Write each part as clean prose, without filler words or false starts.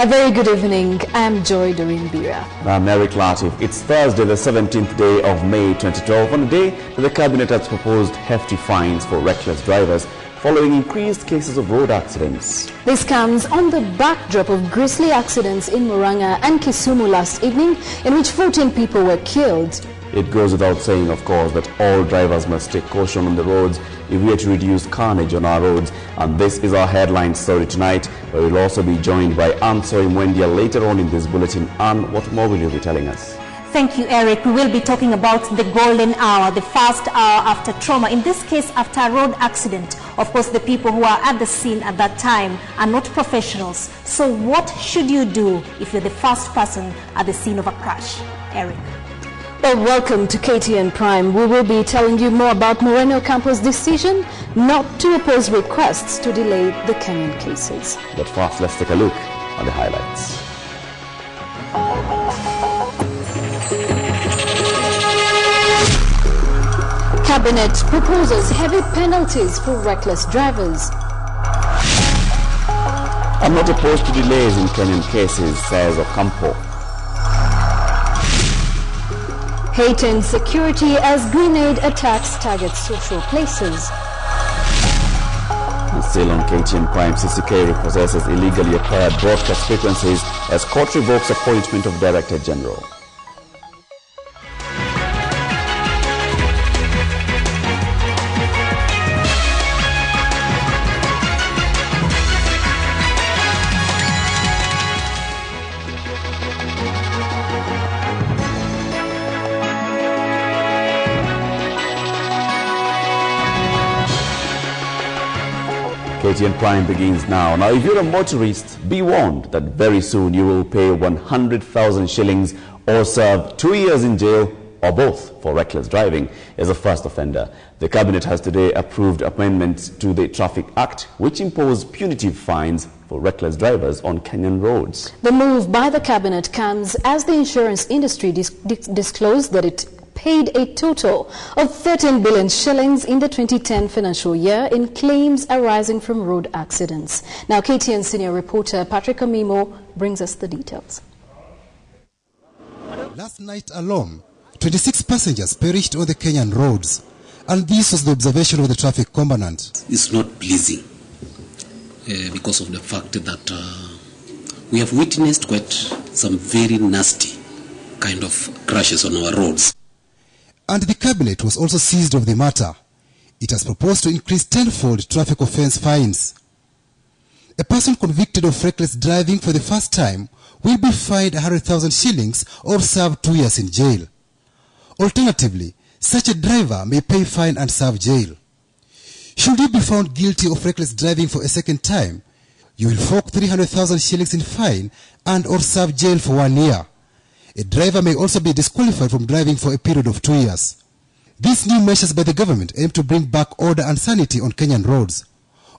A very good evening. I'm Joy Doreen Bira. I'm Eric Latif. It's Thursday, the 17th day of May 2012, on a day that the Cabinet has proposed hefty fines for reckless drivers following increased cases of road accidents. This comes on the backdrop of grisly accidents in Murang'a and Kisumu last evening, in which 14 people were killed. It goes without saying, of course, that all drivers must take caution on the roads if we are to reduce carnage on our roads. And this is our headline story tonight, where we'll also be joined by Ansoi Mwendia later on in this bulletin. And what more will you be telling us? Thank you, Eric. We will be talking about the golden hour, the first hour after trauma. In this case, after a road accident. Of course, the people who are at the scene at that time are not professionals. So what should you do if you're the first person at the scene of a crash? Eric. Well, welcome to KTN Prime. We will be telling you more about Moreno Ocampo's decision not to oppose requests to delay the Kenyan cases. But first, let's take a look at the highlights. Cabinet proposes heavy penalties for reckless drivers. I'm not opposed to delays in Kenyan cases, says Ocampo. Hate and security as grenade attacks target social places. And still on KTN Prime, CCK repossesses illegally acquired broadcast frequencies as court revokes appointment of Director General. KTN Prime begins now. Now, if you're a motorist, be warned that very soon you will pay 100,000 shillings or serve 2 years in jail or both for reckless driving as a first offender. The Cabinet has today approved amendments to the Traffic Act, which impose punitive fines for reckless drivers on Kenyan roads. The move by the Cabinet comes as the insurance industry disclosed that it paid a total of 13 billion shillings in the 2010 financial year in claims arising from road accidents. Now, KTN senior reporter Patrick Amimo brings us the details. Last night alone, 26 passengers perished on the Kenyan roads, and this was the observation of the traffic commandant. It's not pleasing because of the fact that we have witnessed quite some very nasty kind of crashes on our roads. And the Cabinet was also seized of the matter. It has proposed to increase tenfold traffic offence fines. A person convicted of reckless driving for the first time will be fined 100,000 shillings or serve 2 years in jail. Alternatively, such a driver may pay fine and serve jail. Should you be found guilty of reckless driving for a second time, you will fork 300,000 shillings in fine and or serve jail for 1 year. A driver may also be disqualified from driving for a period of 2 years. These new measures by the government aim to bring back order and sanity on Kenyan roads.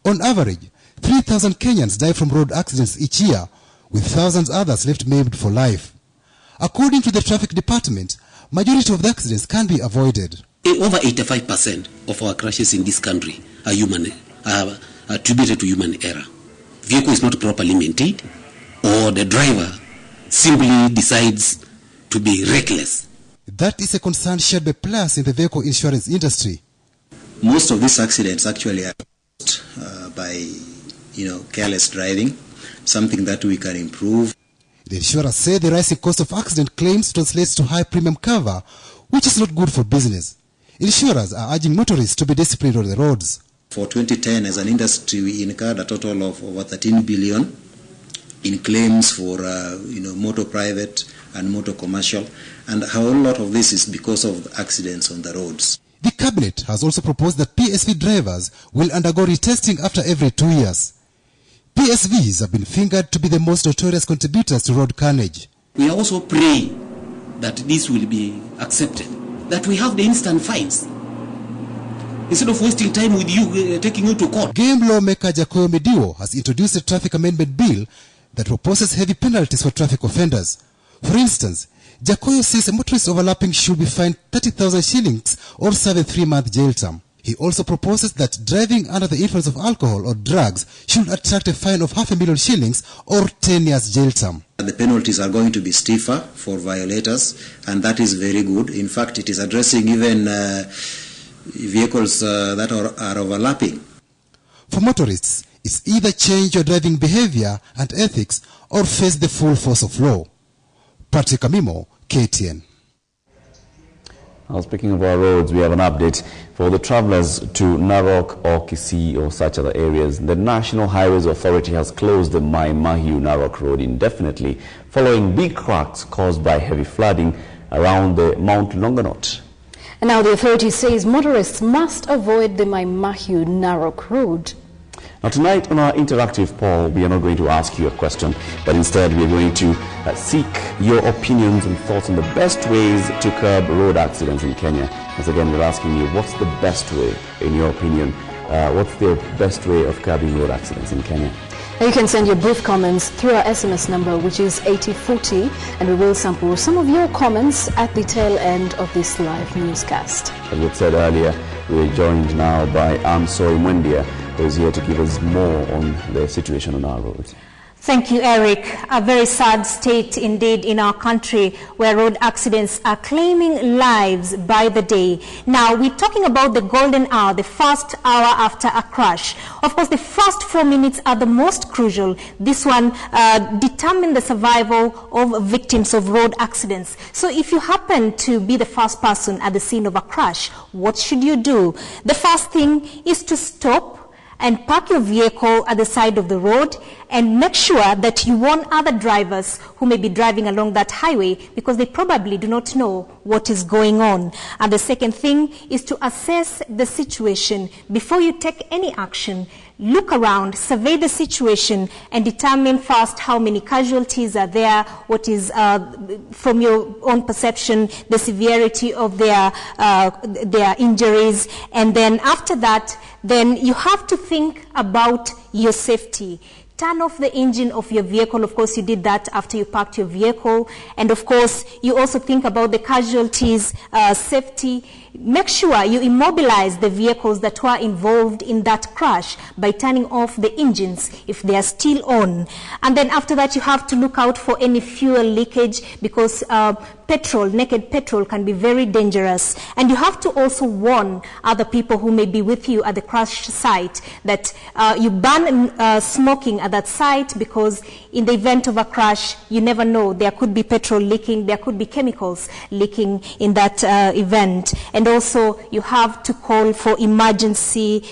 On average, 3,000 Kenyans die from road accidents each year, with thousands others left maimed for life. According to the traffic department, majority of the accidents can be avoided. Over 85% of our crashes in this country are attributed to human error. Vehicle is not properly maintained, or the driver simply decides to be reckless. That is a concern shared by players in the vehicle insurance industry. Most of these accidents actually are caused by careless driving, something that we can improve. The insurers say the rising cost of accident claims translates to high premium cover, which is not good for business. Insurers are urging motorists to be disciplined on the roads. For 2010, as an industry, we incurred a total of over 13 billion in claims for motor private and motor commercial, and a whole lot of this is because of accidents on the roads. The Cabinet has also proposed that PSV drivers will undergo retesting after every 2 years. PSVs have been fingered to be the most notorious contributors to road carnage. We are also praying that this will be accepted, that we have the instant fines, instead of wasting time with you taking you to court. Game lawmaker Jacoyo Mediwo has introduced a traffic amendment bill that proposes heavy penalties for traffic offenders. For instance, Jacoyo says a motorist overlapping should be fined 30,000 shillings or serve a 3-month jail term. He also proposes that driving under the influence of alcohol or drugs should attract a fine of 500,000 shillings or 10 years jail term. The penalties are going to be stiffer for violators, and that is very good. In fact, it is addressing even vehicles that are overlapping. For motorists, it's either change your driving behavior and ethics or face the full force of law. Patrick Amimo, KTN. Now, speaking of our roads, we have an update for the travelers to Narok or Kisii or such other areas. The National Highways Authority has closed the Mai Mahiu Narok Road indefinitely following big cracks caused by heavy flooding around the Mount Longonot. And now the authority says motorists must avoid the Mai Mahiu Narok Road. Now tonight on our interactive poll, we are not going to ask you a question, but instead we are going to seek your opinions and thoughts on the best ways to curb road accidents in Kenya. Once again, we're asking you, what's the best way, in your opinion, what's the best way of curbing road accidents in Kenya? Now you can send your brief comments through our SMS number, which is 8040, and we will sample some of your comments at the tail end of this live newscast. As we said earlier, we're joined now by Amsoy Mwendia, who is here to give us more on the situation on our roads. Thank you, Eric. A very sad state indeed in our country where road accidents are claiming lives by the day. Now, we're talking about the golden hour, the first hour after a crash. Of course, the first 4 minutes are the most crucial. This one determines the survival of victims of road accidents. So if you happen to be the first person at the scene of a crash, what should you do? The first thing is to stop and park your vehicle at the side of the road and make sure that you warn other drivers who may be driving along that highway because they probably do not know what is going on. And the second thing is to assess the situation before you take any action. Look around, survey the situation, and determine first how many casualties are there, what is, from your own perception, the severity of their injuries. And then after that, then you have to think about your safety. Turn off the engine of your vehicle. Of course, you did that after you parked your vehicle. And of course, you also think about the casualties, safety. Make sure you immobilize the vehicles that were involved in that crash by turning off the engines if they are still on. And then after that, you have to look out for any fuel leakage because naked petrol can be very dangerous. And you have to also warn other people who may be with you at the crash site that you ban smoking at that site because in the event of a crash, you never know. There could be petrol leaking, there could be chemicals leaking in that event. And also, you have to call for emergency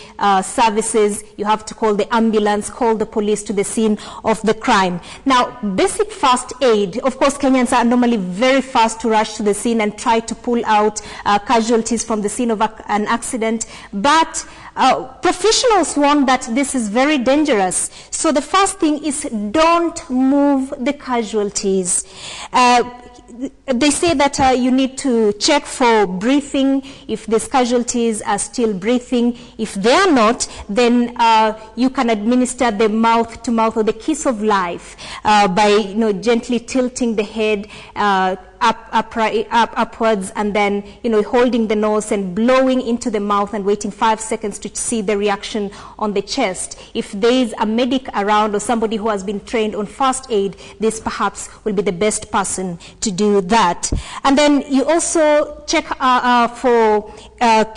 services. You have to call the ambulance, call the police to the scene of the crime. Now, basic first aid. Of course, Kenyans are normally very fast to rush to the scene and try to pull out casualties from the scene of an accident. But professionals warn that this is very dangerous. So the first thing is don't move the casualties. They say that you need to check for breathing, if these casualties are still breathing. If they are not, then you can administer the mouth-to-mouth or the kiss of life by gently tilting the head upwards and then holding the nose and blowing into the mouth and waiting 5 seconds to see the reaction on the chest. If there is a medic around or somebody who has been trained on first aid, this perhaps will be the best person to do that. And then you also check for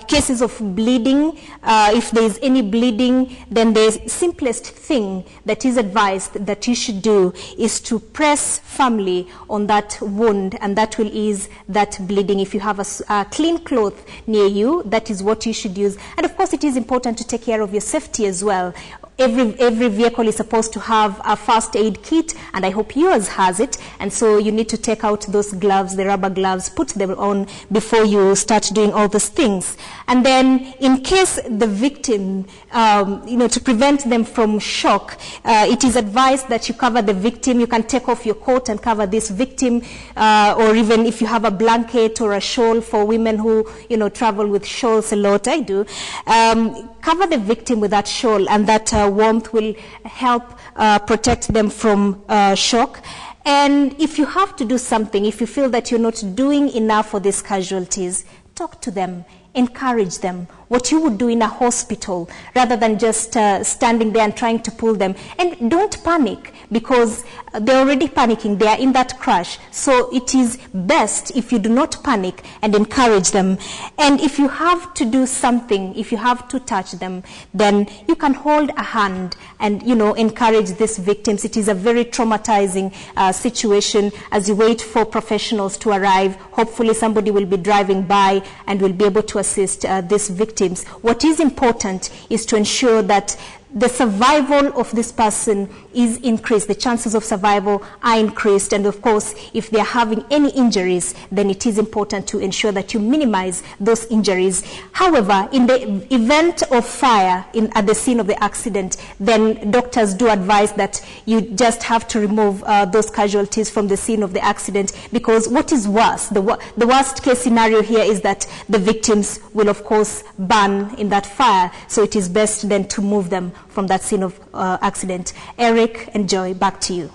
cases of bleeding. If there is any bleeding, then the simplest thing that is advised that you should do is to press firmly on that wound, and that will ease that bleeding. If you have a clean cloth near you, that is what you should use. And of course, it is important to take care of your safety as well. Every vehicle is supposed to have a first aid kit, and I hope yours has it. And so you need to take out those gloves, the rubber gloves, put them on before you start doing all those things. And then in case the victim, to prevent them from shock, it is advised that you cover the victim. You can take off your coat and cover this victim, or even if you have a blanket or a shawl for women who, travel with shawls a lot, I do. Cover the victim with that shawl, and that warmth will help protect them from shock. And if you have to do something, if you feel that you're not doing enough for these casualties, talk to them, encourage them, what you would do in a hospital, rather than just standing there and trying to pull them. And don't panic, because they're already panicking. They are in that crash. So it is best if you do not panic and encourage them. And if you have to do something, if you have to touch them, then you can hold a hand and, encourage these victims. It is a very traumatizing situation as you wait for professionals to arrive. Hopefully somebody will be driving by and will be able to assist these victims. What is important is to ensure that the survival of this person is increased. The chances of survival are increased. And of course, if they are having any injuries, then it is important to ensure that you minimize those injuries. However, in the event of fire at the scene of the accident, then doctors do advise that you just have to remove those casualties from the scene of the accident, because what is worse, the worst case scenario here is that the victims will of course burn in that fire. So it is best then to move them from that scene of accident. Eric and Joy, back to you.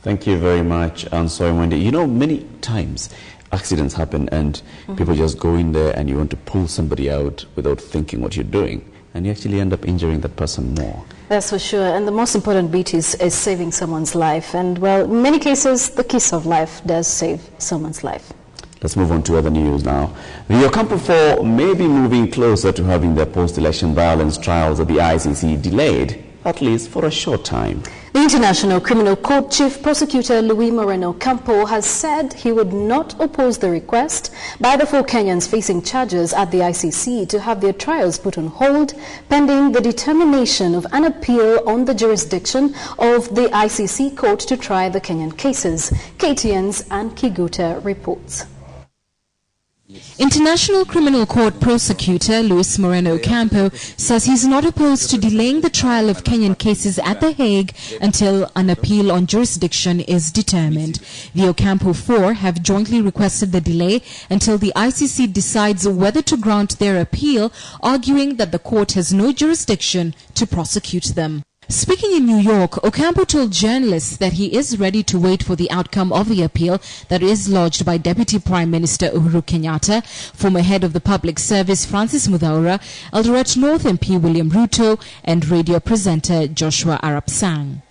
Thank you very much, Ansoy Wendy. Many times accidents happen and people just go in there and you want to pull somebody out without thinking what you're doing, and you actually end up injuring that person more. That's for sure. And the most important bit is saving someone's life. And, well, in many cases, the kiss of life does save someone's life. Let's move on to other news now. The Ocampo 4 may be moving closer to having their post-election violence trials at the ICC delayed, at least for a short time. The International Criminal Court Chief Prosecutor Luis Moreno Ocampo has said he would not oppose the request by the 4 Kenyans facing charges at the ICC to have their trials put on hold pending the determination of an appeal on the jurisdiction of the ICC court to try the Kenyan cases. KTN's Ann Kiguta reports. International Criminal Court Prosecutor Luis Moreno Ocampo says he's not opposed to delaying the trial of Kenyan cases at The Hague until an appeal on jurisdiction is determined. The Ocampo 4 have jointly requested the delay until the ICC decides whether to grant their appeal, arguing that the court has no jurisdiction to prosecute them. Speaking in New York, Ocampo told journalists that he is ready to wait for the outcome of the appeal that is lodged by Deputy Prime Minister Uhuru Kenyatta, former head of the Public Service Francis Muthaura, Eldoret North MP William Ruto, and radio presenter Joshua Arap Sang.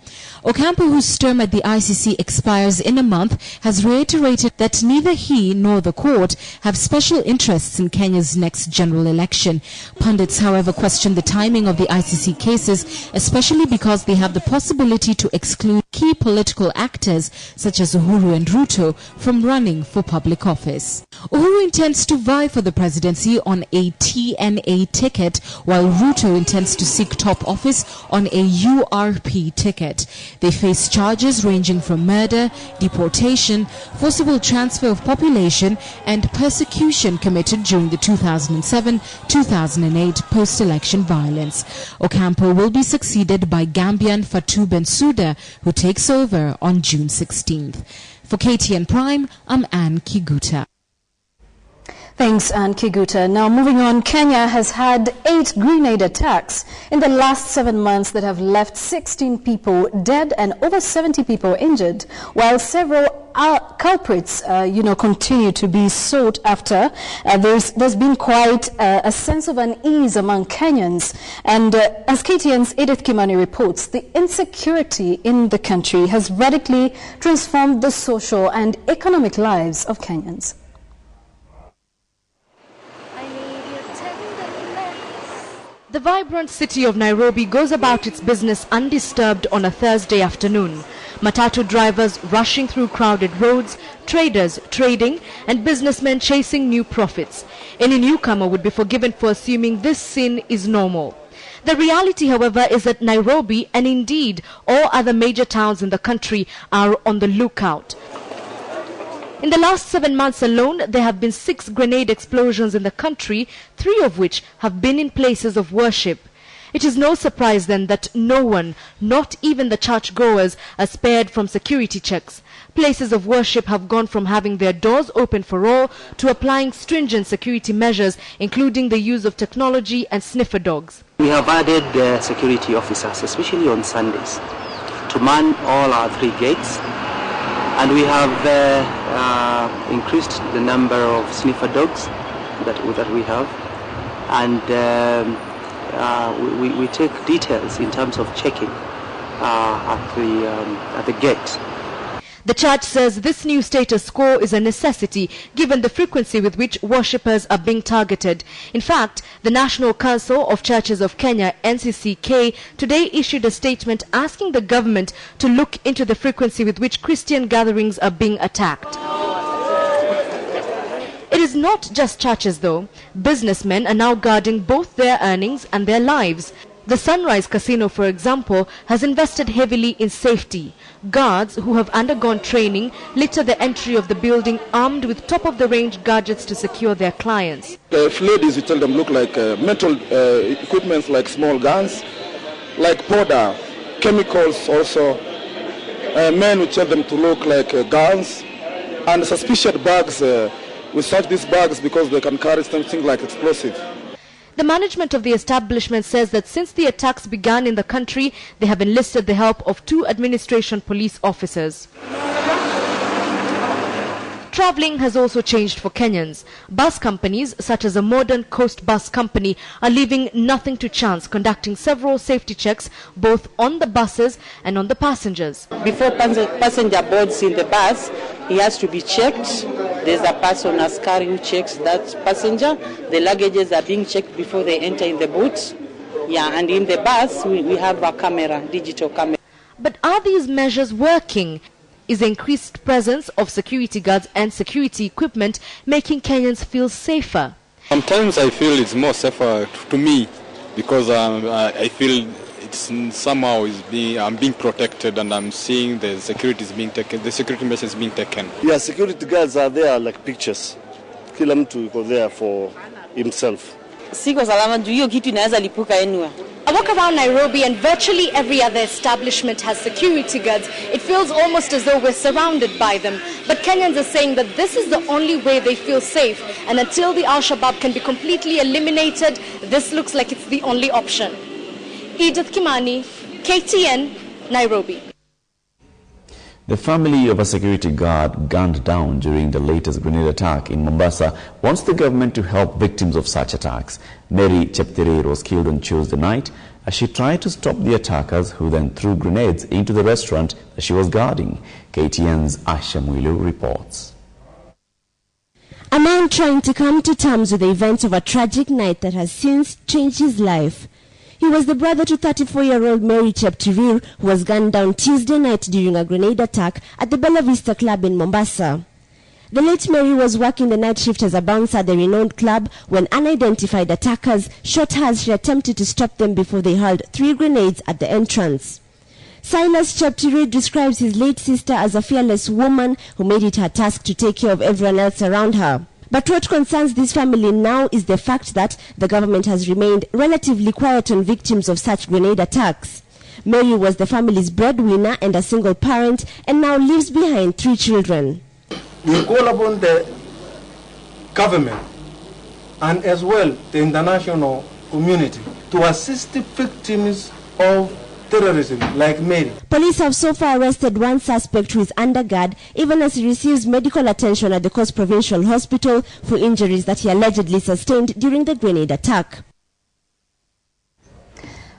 Ocampo, whose term at the ICC expires in a month, has reiterated that neither he nor the court have special interests in Kenya's next general election. Pundits, however, question the timing of the ICC cases, especially because they have the possibility to exclude key political actors such as Uhuru and Ruto from running for public office. Uhuru intends to vie for the presidency on a TNA ticket, while Ruto intends to seek top office on a URP ticket. They face charges ranging from murder, deportation, forcible transfer of population, and persecution committed during the 2007-2008 post-election violence. Ocampo will be succeeded by Gambian Fatou Bensouda, who takes over on June 16th. For KTN Prime, I'm Ann Kiguta. Thanks, Ann Kiguta. Now, moving on, Kenya has had 8 grenade attacks in the last 7 months that have left 16 people dead and over 70 people injured, while several culprits, continue to be sought after. There's been quite a sense of unease among Kenyans. And as KTN's Edith Kimani reports, the insecurity in the country has radically transformed the social and economic lives of Kenyans. The vibrant city of Nairobi goes about its business undisturbed on a Thursday afternoon. Matatu drivers rushing through crowded roads, traders trading, and businessmen chasing new profits. Any newcomer would be forgiven for assuming this scene is normal. The reality, however, is that Nairobi, and indeed all other major towns in the country, are on the lookout. In the last 7 months alone, there have been 6 grenade explosions in the country, 3 of which have been in places of worship. It is no surprise then that no one, not even the churchgoers, are spared from security checks. Places of worship have gone from having their doors open for all to applying stringent security measures, including the use of technology and sniffer dogs. We have added security officers, especially on Sundays, to man all our 3 gates. And we have increased the number of sniffer dogs that we have. and we take details in terms of checking at the gate. The church says this new status quo is a necessity given the frequency with which worshippers are being targeted. In fact, the National Council of Churches of Kenya, NCCK, today issued a statement asking the government to look into the frequency with which Christian gatherings are being attacked. It is not just churches though. Businessmen are now guarding both their earnings and their lives. The Sunrise Casino, for example, has invested heavily in safety. Guards who have undergone training litter the entry of the building armed with top-of-the-range gadgets to secure their clients. If ladies, you tell them look like metal equipment like small guns, like powder, chemicals also. Men, we tell them to look like guns, and suspicious bags. We search these bags because they can carry something like explosive. The management of the establishment says that since the attacks began in the country, they have enlisted the help of 2 administration police officers. Travelling has also changed for Kenyans. Bus companies, such as a modern Coast Bus company, are leaving nothing to chance, conducting several safety checks both on the buses and on the passengers. Before passenger boards in the bus, he has to be checked. There's a person askari who checks that passenger. The luggages are being checked before they enter in the boot. Yeah, and in the bus, we have a camera, digital camera. But are these measures working? Is the increased presence of security guards and security equipment making Kenyans feel safer? Sometimes I feel it's more safer to me because I feel it's somehow I'm being protected, and I'm seeing the security is being taken, the security measures being taken. Yeah, security guards are there like pictures. Kila mtu go there for himself. Siko salama juu hiyo kitu inaweza lipuka anywhere. I walk around Nairobi and virtually every other establishment has security guards. It feels almost as though we're surrounded by them. But Kenyans are saying that this is the only way they feel safe. And until the Al-Shabaab can be completely eliminated, this looks like it's the only option. Edith Kimani, KTN, Nairobi. The family of a security guard gunned down during the latest grenade attack in Mombasa wants the government to help victims of such attacks. Mary Cheptere was killed on Tuesday night as she tried to stop the attackers, who then threw grenades into the restaurant that she was guarding. KTN's Asha Mwilu reports. A man trying to come to terms with the events of a tragic night that has since changed his life. He was the brother to 34-year-old Mary Cheptere, who was gunned down Tuesday night during a grenade attack at the Bella Vista Club in Mombasa. The late Mary was working the night shift as a bouncer at the renowned club when unidentified attackers shot her as she attempted to stop them before they hurled 3 grenades at the entrance. Silas Cheptere describes his late sister as a fearless woman who made it her task to take care of everyone else around her. But what concerns this family now is the fact that the government has remained relatively quiet on victims of such grenade attacks. Mary was the family's breadwinner and a single parent, and now leaves behind 3 children. We call upon the government and as well the international community to assist the victims of terrorism like Mary. Police have so far arrested 1 suspect who is under guard even as he receives medical attention at the Coast Provincial Hospital for injuries that he allegedly sustained during the grenade attack.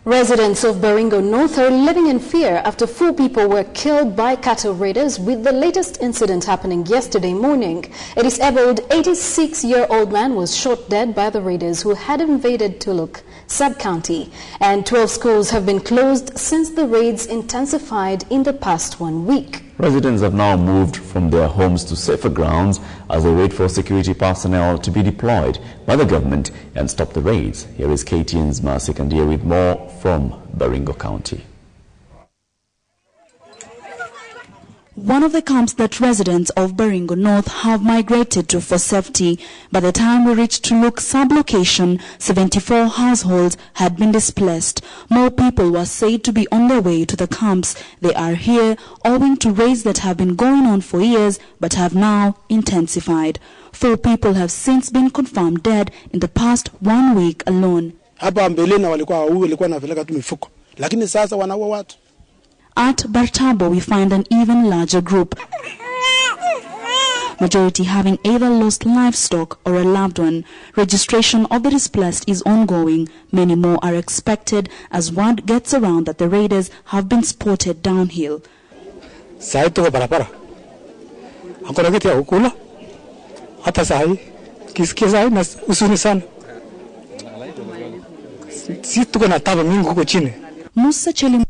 Residents of Baringo North are living in fear after 4 people were killed by cattle raiders, with the latest incident happening yesterday morning. A disabled 86-year-old man was shot dead by the raiders who had invaded Tuluk sub-county, and 12 schools have been closed since the raids intensified in the past 1 week. Residents have now moved from their homes to safer grounds as they wait for security personnel to be deployed by the government and stop the raids. Here is KTN's Mercy Kandia with more from Baringo County. One of the camps that residents of Baringo North have migrated to for safety. By the time we reached Tuluk sub-location, 74 households had been displaced. More people were said to be on their way to the camps. They are here owing to raids that have been going on for years but have now intensified. 4 people have since been confirmed dead in the past 1 week alone. Hapa mbeleni walikuwa napeleka tu mifuko, lakini sasa wanaua watu. At Bartabo, we find an even larger group. majority having either lost livestock or a loved one. Registration of the displaced is ongoing. Many more are expected as word gets around that the raiders have been spotted downhill. Sai tuko barabara. Hakuna kitu ya kukula. Hata sai kisikia sai na usuni sana. Si tuko na tabu mingi huko chini. Musa Chelim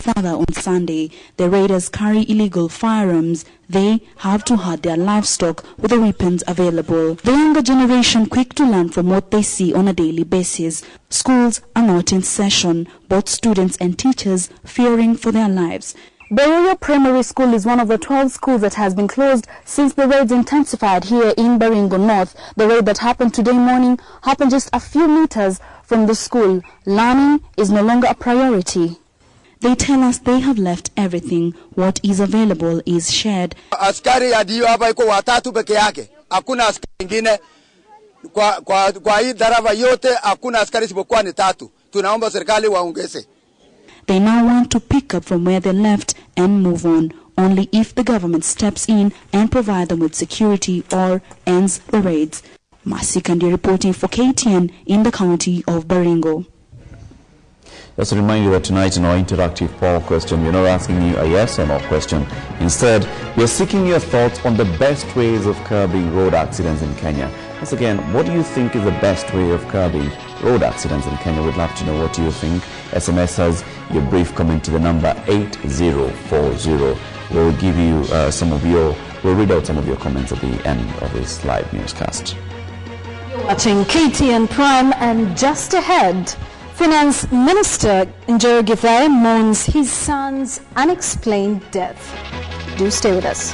father on Sunday, the raiders carry illegal firearms. They have to herd their livestock with the weapons available. The younger generation quick to learn from what they see on a daily basis. Schools are not in session, both students and teachers fearing for their lives. Baroyo Primary School is one of the 12 schools that has been closed since the raids intensified here in Baringo North. The raid that happened today morning happened just a few meters from the school. Learning is no longer a priority. They tell us they have left everything. What is available is shared. Askari adiyo hapa iko watatu peke yake. Hakuna askari wengine kwa hii darava yote hakuna askari isipokuwa ni tatu. Tunaomba serikali waongeze. They now want to pick up from where they left and move on, only if the government steps in and provide them with security or ends the raids. Masi Kandi reporting for KTN in the county of Baringo. Just to remind you that tonight in our interactive poll question, we're not asking you a yes or no question. Instead, we're seeking your thoughts on the best ways of curbing road accidents in Kenya. Once again, what do you think is the best way of curbing road accidents in Kenya? We'd love to know what you think. SMS us your brief comment to the number 8040. We'll give you we'll read out some of your comments at the end of this live newscast. You're watching KTN Prime, and just ahead, Finance Minister Njoro Githai mourns his son's unexplained death. Do stay with us.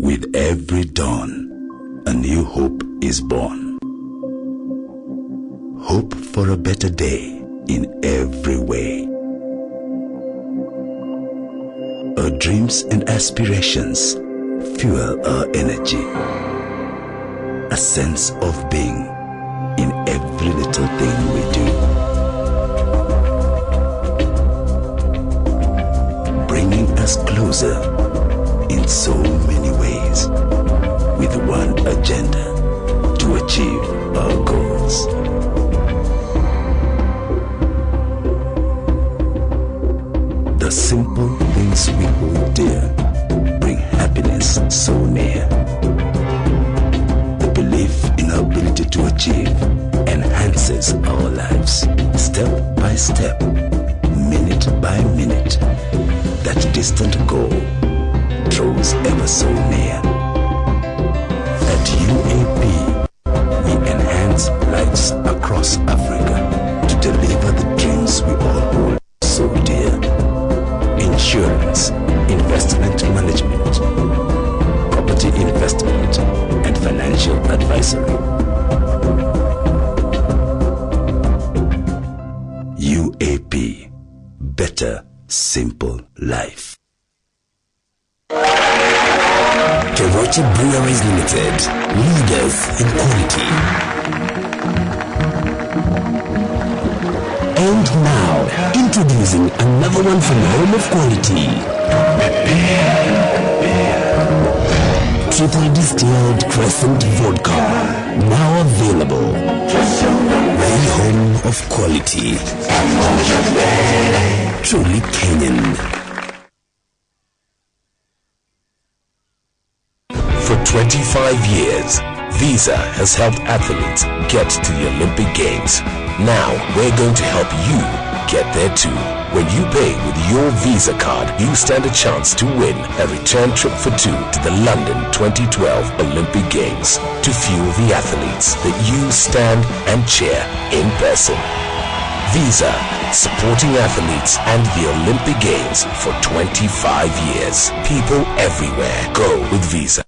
With every dawn, a new hope is born. Hope for a better day in every way. Our dreams and aspirations fuel our energy. A sense of being in every little thing we do. Bringing us closer in so many ways, with one agenda to achieve our goals. The simple things we hold dear bring happiness so near. The belief in our ability to achieve enhances our lives, step by step, minute by minute. That distant goal draws ever so near. At UAP, we enhance lives across Africa to deliver the dreams we all hold so dear. Insurance, investment management, property investment, and financial advisory. UAP, better, simple life. Kevochi Breweries Limited, leaders in quality. And now, introducing another one from the home of quality. Triple distilled Crescent Vodka, now available. The home of quality. Truly Kenyan. For 25 years, Visa has helped athletes get to the Olympic Games. Now we're going to help you get there too. When you pay with your Visa card, you stand a chance to win a return trip for two to the London 2012 Olympic Games to fuel the athletes that you stand and cheer in person. Visa, supporting athletes and the Olympic Games for 25 years. People everywhere go with Visa.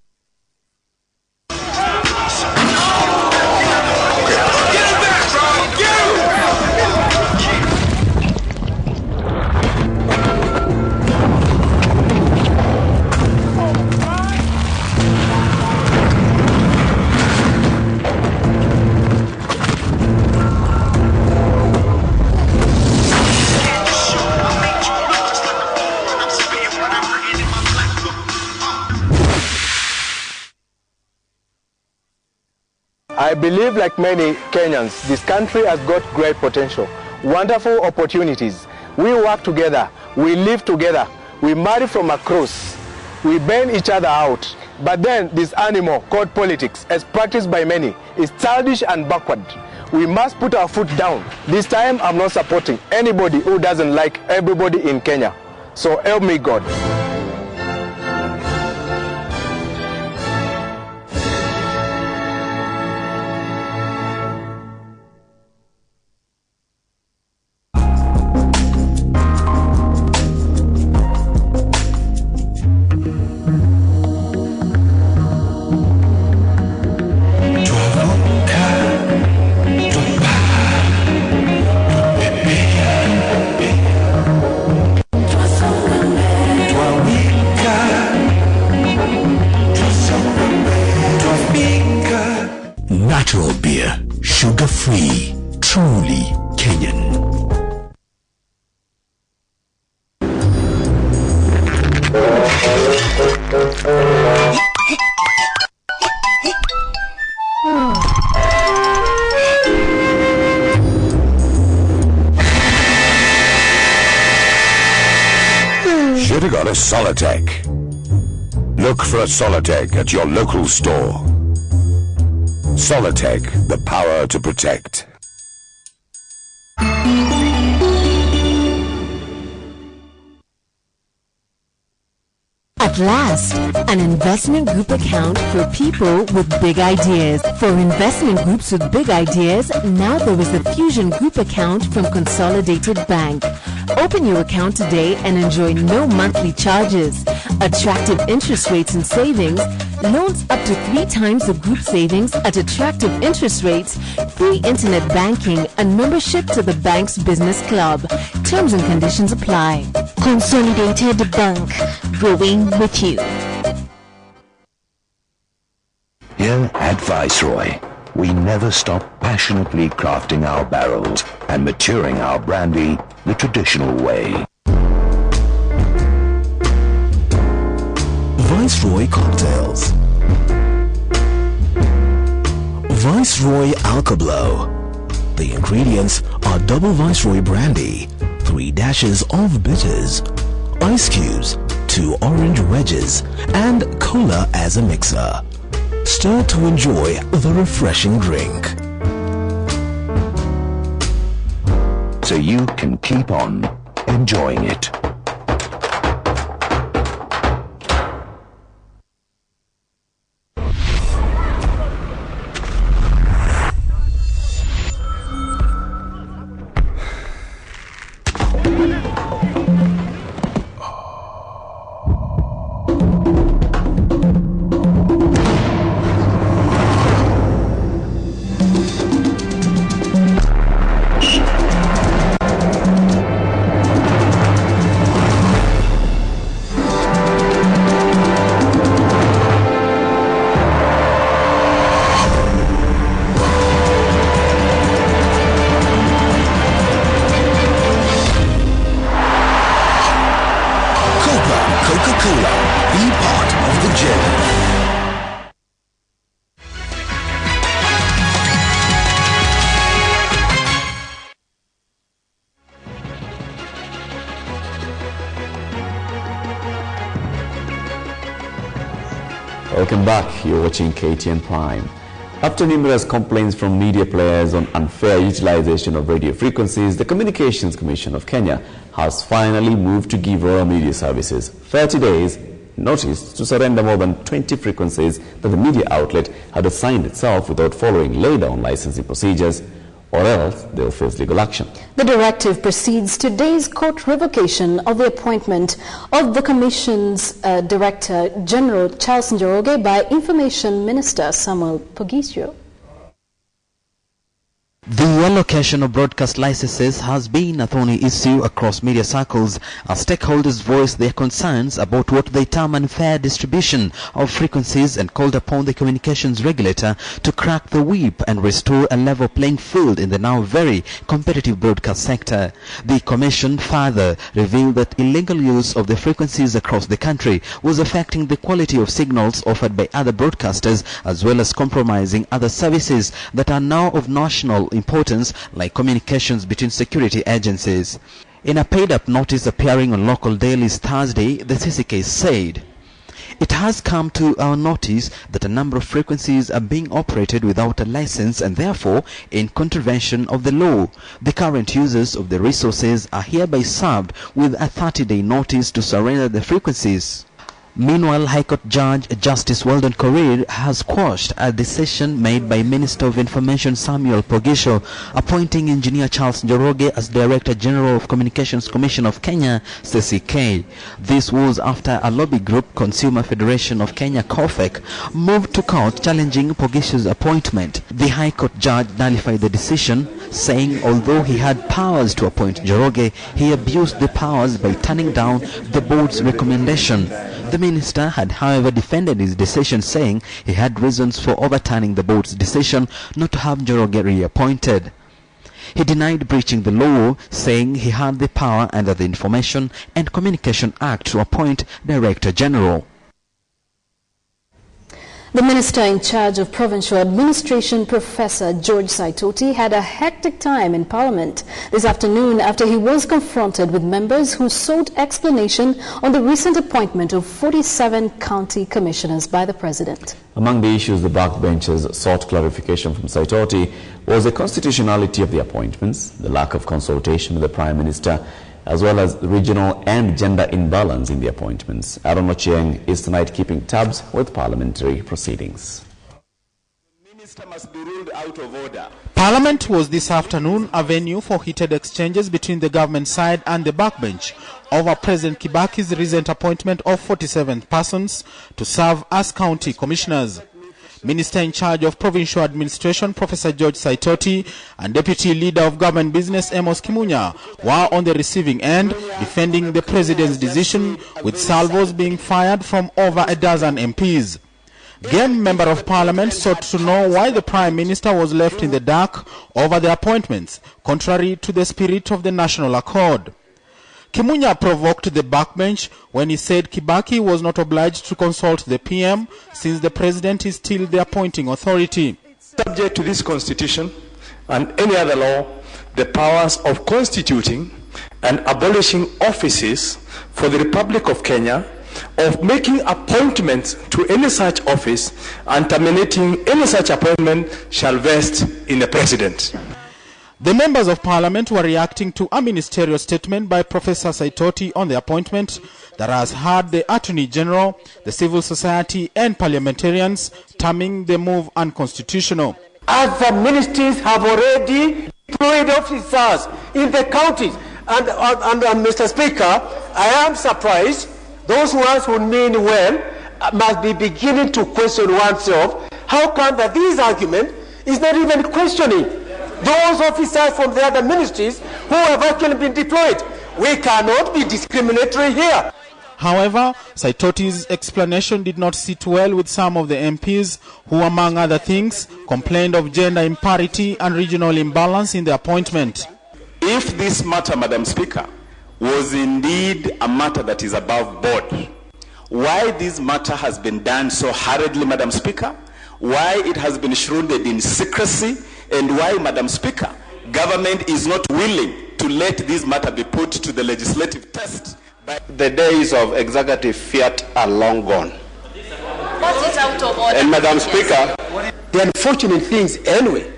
I believe, like many Kenyans, this country has got great potential, wonderful opportunities. We work together, we live together, we marry from across, we burn each other out. But then this animal called politics, as practiced by many, is childish and backward. We must put our foot down. This time I'm not supporting anybody who doesn't like everybody in Kenya. So help me God. Natural beer, sugar-free, truly Kenyan. Should have got a Solitech. Look for a Solitech at your local store. Solitech, the power to protect. At last, an investment group account for people with big ideas. For investment groups with big ideas, now there is the Fusion Group account from Consolidated Bank. Open your account today and enjoy no monthly charges, attractive interest rates and savings, loans up to 3 times the group savings at attractive interest rates, free internet banking, and membership to the bank's business club. Terms and conditions apply. Consolidated Bank, growing with you. Here at Viceroy, we never stop passionately crafting our barrels and maturing our brandy the traditional way. Viceroy cocktails. Viceroy Alcoblow. The ingredients are double Viceroy brandy, 3 dashes of bitters, ice cubes, 2 orange wedges, and cola as a mixer. Stir to enjoy the refreshing drink. So you can keep on enjoying it. Welcome back. You're watching KTN Prime. After numerous complaints from media players on unfair utilization of radio frequencies, the Communications Commission of Kenya has finally moved to give Royal Media Services 30 days notice to surrender more than 20 frequencies that the media outlet had assigned itself without following laid-down licensing procedures, or else they'll face legal action. The directive precedes today's court revocation of the appointment of the Commission's Director General Charles Njoroge by Information Minister Samuel Pogisio. The allocation of broadcast licenses has been a thorny issue across media circles as stakeholders voiced their concerns about what they term unfair distribution of frequencies and called upon the communications regulator to crack the whip and restore a level playing field in the now very competitive broadcast sector. The Commission further revealed that illegal use of the frequencies across the country was affecting the quality of signals offered by other broadcasters as well as compromising other services that are now of national importance, like communications between security agencies. In a paid-up notice appearing on local dailies Thursday, the CCK said, "It has come to our notice that a number of frequencies are being operated without a license and therefore in contravention of the law. The current users of the resources are hereby served with a 30-day notice to surrender the frequencies." Meanwhile, High Court Judge Justice Weldon Korir has quashed a decision made by Minister of Information Samuel Pogisho appointing Engineer Charles Njoroge as Director General of Communications Commission of Kenya, CCK. This was after a lobby group, Consumer Federation of Kenya, COFEC, moved to court challenging Pogisho's appointment. The High Court judge nullified the decision, saying although he had powers to appoint Njoroge, he abused the powers by turning down the board's recommendation. The minister had, however, defended his decision, saying he had reasons for overturning the board's decision not to have Njoroge reappointed. He denied breaching the law, saying he had the power under the Information and Communication Act to appoint Director General. The minister in charge of provincial administration, Professor George Saitoti, had a hectic time in Parliament this afternoon after he was confronted with members who sought explanation on the recent appointment of 47 county commissioners by the President. Among the issues the backbenchers sought clarification from Saitoti was the constitutionality of the appointments, the lack of consultation with the Prime Minister, as well as regional and gender imbalance in the appointments. Aaron Ochieng is tonight keeping tabs with parliamentary proceedings. The minister must be ruled out of order. Parliament was this afternoon a venue for heated exchanges between the government side and the backbench over President Kibaki's recent appointment of 47 persons to serve as county commissioners. Minister in charge of provincial administration, Professor George Saitoti, and Deputy Leader of Government Business, Amos Kimunya, were on the receiving end, defending the President's decision, with salvos being fired from over a dozen MPs. Again, Member of Parliament sought to know why the Prime Minister was left in the dark over the appointments, contrary to the spirit of the National Accord. Kimunya provoked the backbench when he said Kibaki was not obliged to consult the PM since the President is still the appointing authority. Subject to this Constitution and any other law, the powers of constituting and abolishing offices for the Republic of Kenya, of making appointments to any such office and terminating any such appointment shall vest in the President. The members of Parliament were reacting to a ministerial statement by Professor Saitoti on the appointment that has had the Attorney General, the civil society and parliamentarians terming the move unconstitutional. Other ministries have already deployed officers in the counties. And Mr. Speaker, I am surprised those ones who mean well must be beginning to question oneself. How come that this argument is not even questioning those officers from the other ministries who have actually been deployed? We cannot be discriminatory here. However, Saitoti's explanation did not sit well with some of the MPs who, among other things, complained of gender imparity and regional imbalance in the appointment. If this matter, Madam Speaker, was indeed a matter that is above board, why this matter has been done so hurriedly, Madam Speaker, why it has been shrouded in secrecy, and why, Madam Speaker, government is not willing to let this matter be put to the legislative test. The days of executive fiat are long gone. What is out of order? And Madam Speaker, the unfortunate things anyway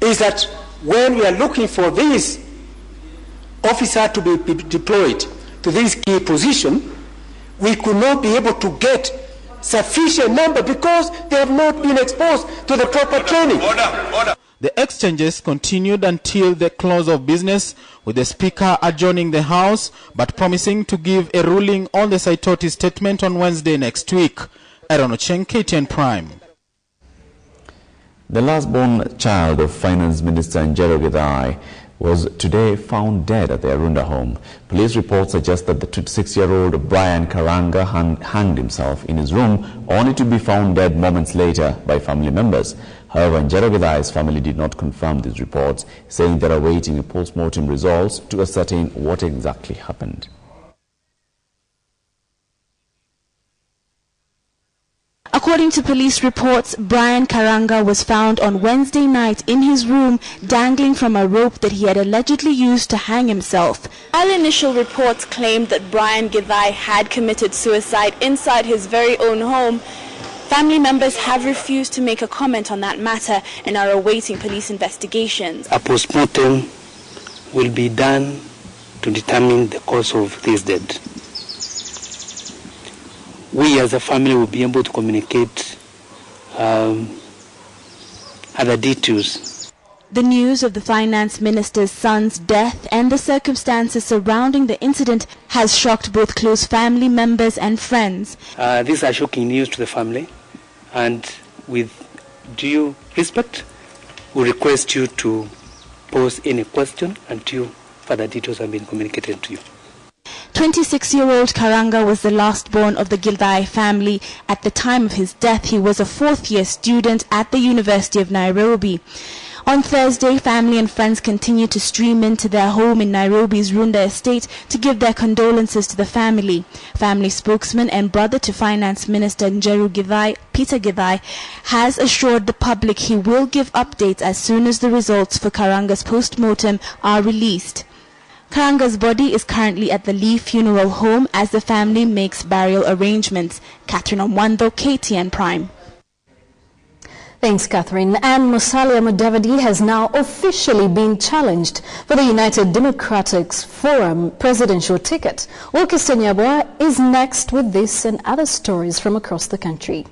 is that when we are looking for this officer to be deployed to this key position, we could not be able to get sufficient number because they have not been exposed to the proper training. The exchanges continued until the close of business, with the Speaker adjourning the House but promising to give a ruling on the Saitoti statement on Wednesday next week. Aaron Ocheng, KTN Prime. The last-born child of Finance Minister Njero Githai was today found dead at the Arunda home. Police reports suggest that the 26-year-old Brian Karanga hanged himself in his room, only to be found dead moments later by family members. However, Njero Githai's family did not confirm these reports, saying they are awaiting post-mortem results to ascertain what exactly happened. According to police reports, Brian Karanga was found on Wednesday night in his room, dangling from a rope that he had allegedly used to hang himself. While initial reports claimed that Brian Githai had committed suicide inside his very own home, family members have refused to make a comment on that matter and are awaiting police investigations. A post-mortem will be done to determine the cause of this death. We as a family will be able to communicate other details. The news of the finance minister's son's death and the circumstances surrounding the incident has shocked both close family members and friends. These are shocking news to the family, and with due respect, we request you to pose any question until further details have been communicated to you. 26-year-old Karanga was the last born of the Githai family. At the time of his death, he was a fourth-year student at the University of Nairobi. On Thursday, family and friends continued to stream into their home in Nairobi's Runda estate to give their condolences to the family. Family spokesman and brother to Finance Minister Njero Githai, Peter Githai, has assured the public he will give updates as soon as the results for Karanga's post-mortem are released. Karanga's body is currently at the Lee Funeral Home as the family makes burial arrangements. Catherine Omwando, KTN Prime. Thanks, Catherine. And Musalia Mudavadi has now officially been challenged for the United Democratic Forum presidential ticket. Wilkis Nyabwa is next with this and other stories from across the country.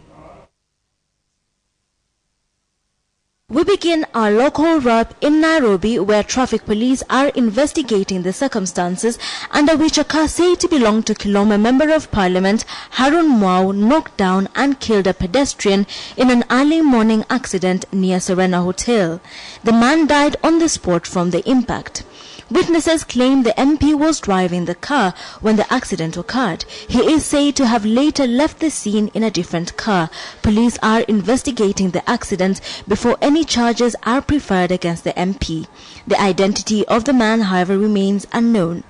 We begin our local wrap in Nairobi, where traffic police are investigating the circumstances under which a car said to belong to Kilome Member of Parliament Harun Mwau knocked down and killed a pedestrian in an early morning accident near Serena Hotel. The man died on the spot from the impact. Witnesses claim the MP was driving the car when the accident occurred. He is said to have later left the scene in a different car. Police are investigating the accident before any charges are preferred against the MP. The identity of the man, however, remains unknown.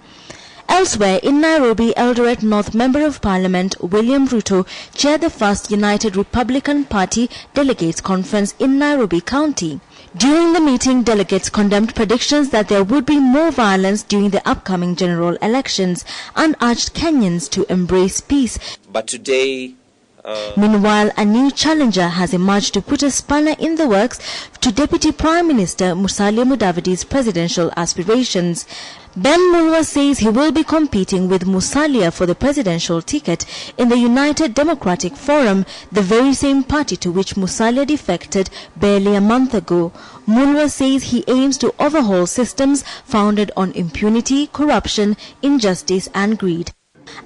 Elsewhere in Nairobi, Eldoret North Member of Parliament William Ruto chaired the first United Republican Party Delegates Conference in Nairobi County. During the meeting, delegates condemned predictions that there would be more violence during the upcoming general elections and urged Kenyans to embrace peace. But today, Meanwhile, a new challenger has emerged to put a spanner in the works to Deputy Prime Minister Musalia Mudavadi's presidential aspirations. Ben Mulwa says he will be competing with Musalia for the presidential ticket in the United Democratic Forum, the very same party to which Musalia defected barely a month ago. Mulwa says he aims to overhaul systems founded on impunity, corruption, injustice and greed.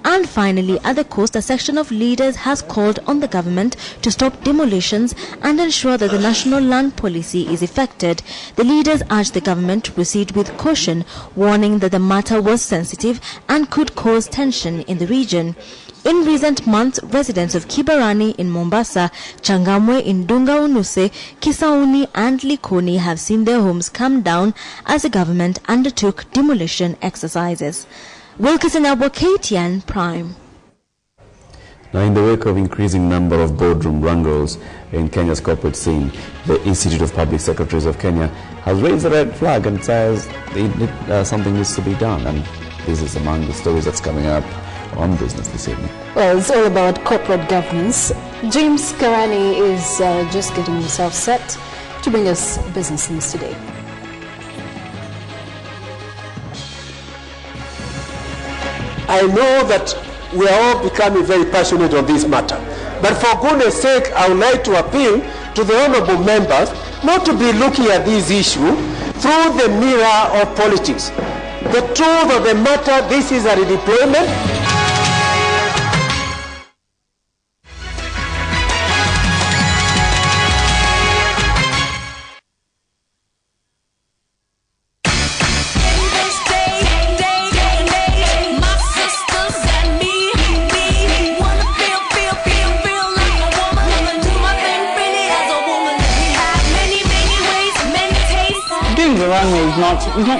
And finally, at the coast, a section of leaders has called on the government to stop demolitions and ensure that the national land policy is effected. The leaders urged the government to proceed with caution, warning that the matter was sensitive and could cause tension in the region. In recent months, residents of Kibarani in Mombasa, Changamwe in Dunga Unuse, Kisauni and Likoni have seen their homes come down as the government undertook demolition exercises. Wilkerson Abwa, KTN Prime. Now, in the wake of increasing number of boardroom wrangles in Kenya's corporate scene, the Institute of Public Secretaries of Kenya has raised a red flag and says something needs to be done. And this is among the stories that's coming up on Business this evening. Well, it's all about corporate governance. James Karani is just getting himself set to bring us business news today. I know that we are all becoming very passionate on this matter. But for goodness sake, I would like to appeal to the honorable members not to be looking at this issue through the mirror of politics. The truth of the matter, this is a redeployment.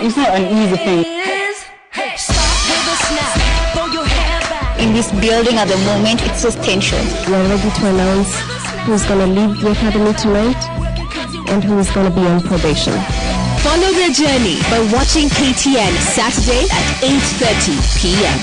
It's not an easy thing. In this building at the moment, it's just tension. We are ready to announce who's going to leave the academy tonight and who is going to be on probation. Follow their journey by watching KTN Saturday at 8:30 p.m.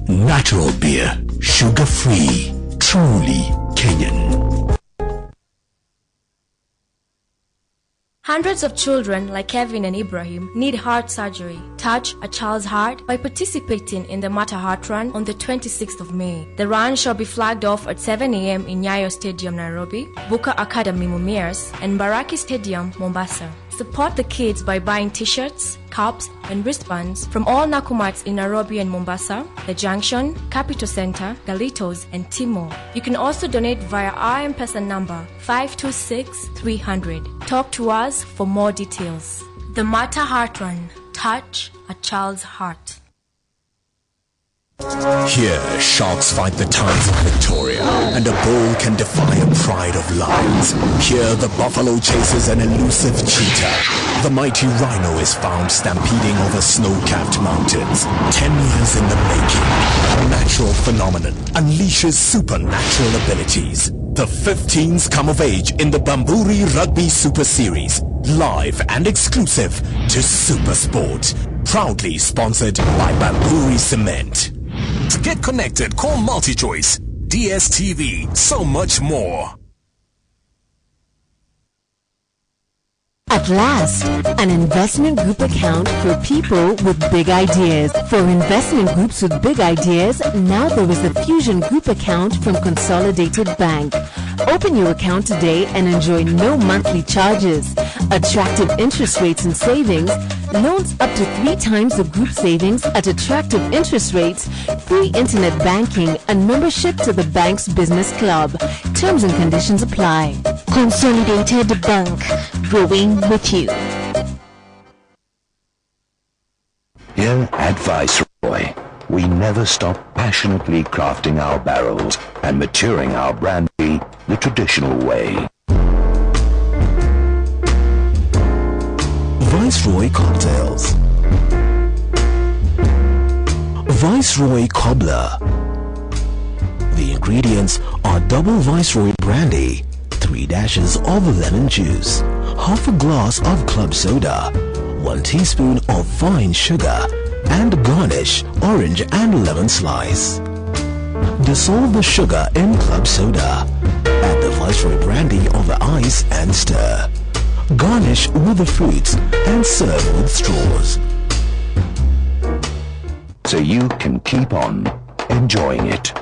Natural beer, sugar-free, truly Kenyan. Hundreds of children like Kevin and Ibrahim need heart surgery. Touch a child's heart by participating in the Matter Heart Run on the 26th of May. The run shall be flagged off at 7 a.m. in Nyayo Stadium, Nairobi, Buka Academy, Mumias, and Baraki Stadium, Mombasa. Support the kids by buying t-shirts, cups, and wristbands from all Nakumats in Nairobi and Mombasa, The Junction, Capital Center, Galitos, and Timor. You can also donate via our M-Pesa number 526-300. Talk to us for more details. The Matter Heart Run. Touch a child's heart. Here, sharks fight the tides of Victoria, and a bull can defy a pride of lions. Here, the buffalo chases an elusive cheetah. The mighty rhino is found stampeding over snow-capped mountains. 10 years in the making. A natural phenomenon unleashes supernatural abilities. The 15s come of age in the Bamburi Rugby Super Series. Live and exclusive to Super Sport. Proudly sponsored by Bamburi Cement. To get connected, call MultiChoice, DSTV, so much more. At last, an investment group account for people with big ideas. For investment groups with big ideas, now there is the Fusion Group account from Consolidated Bank. Open your account today and enjoy no monthly charges, attractive interest rates and savings, loans up to 3 times the group savings at attractive interest rates, free internet banking, and membership to the bank's business club. Terms and conditions apply. Consolidated Bank, growing with you. Here at Viceroy, we never stop passionately crafting our barrels and maturing our brandy the traditional way. Viceroy Cocktails. Viceroy Cobbler. The ingredients are double Viceroy brandy, 3 dashes of lemon juice, half a glass of club soda, 1 teaspoon of fine sugar, and garnish orange and lemon slice. Dissolve the sugar in club soda. Add the Viceroy brandy over ice and stir. Garnish with the fruits and serve with straws. So you can keep on enjoying it.